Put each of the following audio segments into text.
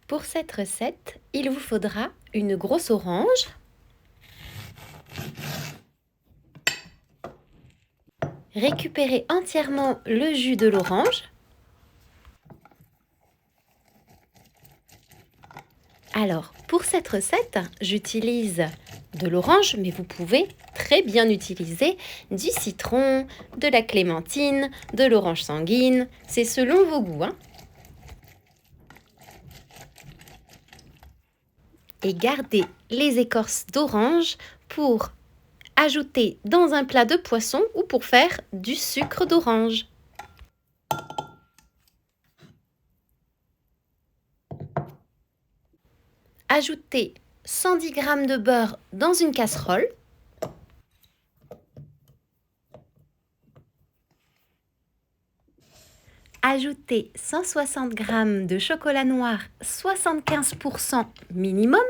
Pour cette recette, il vous faudra une grosse orange, récupérez entièrement le jus de l'orange. Alors, pour cette recette, j'utilise de l'orange, mais vous pouvez très bien utiliser du citron, de la clémentine, de l'orange sanguine, c'est selon vos goûts, hein. Et gardez les écorces d'orange pour ajouter dans un plat de poisson ou pour faire du sucre d'orange. Ajoutez 110 g de beurre dans une casserole. Ajoutez 160 g de chocolat noir 75% minimum.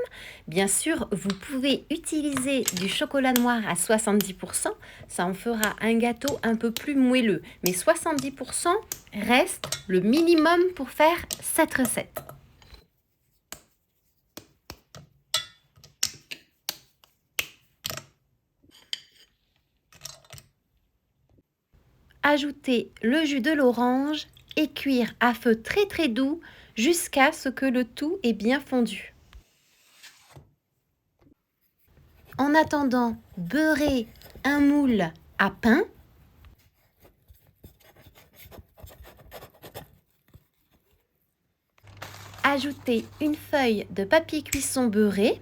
Bien sûr, vous pouvez utiliser du chocolat noir à 70%. Ça en fera un gâteau un peu plus moelleux. Mais 70% reste le minimum pour faire cette recette. Ajoutez le jus de l'orange et cuire à feu très doux jusqu'à ce que le tout est bien fondu. En attendant, beurrez un moule à pain. Ajoutez une feuille de papier cuisson beurré.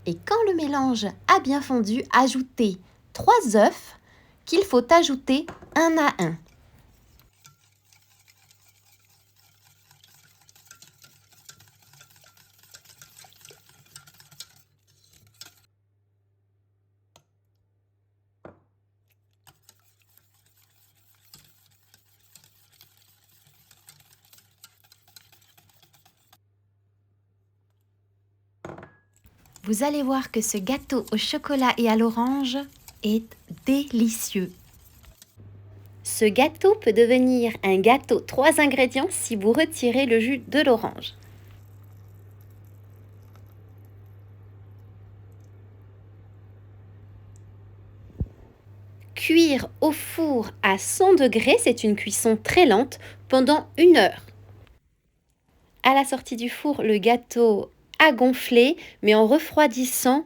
Et quand le mélange a bien fondu, ajoutez 3 œufs qu'il faut ajouter un à un. Vous allez voir que ce gâteau au chocolat et à l'orange est délicieux. Ce gâteau peut devenir un gâteau 3 ingrédients si vous retirez le jus de l'orange. Cuire au four à 100 degrés, c'est une cuisson très lente, pendant 1 heure. À la sortie du four, le gâteau a gonflé, mais en refroidissant,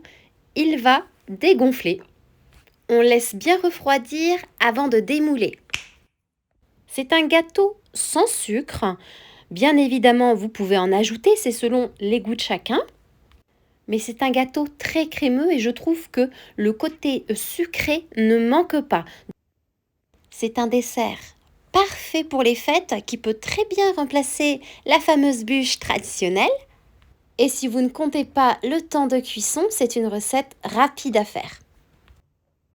il va dégonfler. On laisse bien refroidir avant de démouler. C'est un gâteau sans sucre. Bien évidemment, vous pouvez en ajouter, c'est selon les goûts de chacun. Mais c'est un gâteau très crémeux et je trouve que le côté sucré ne manque pas. C'est un dessert parfait pour les fêtes qui peut très bien remplacer la fameuse bûche traditionnelle. Et si vous ne comptez pas le temps de cuisson, c'est une recette rapide à faire.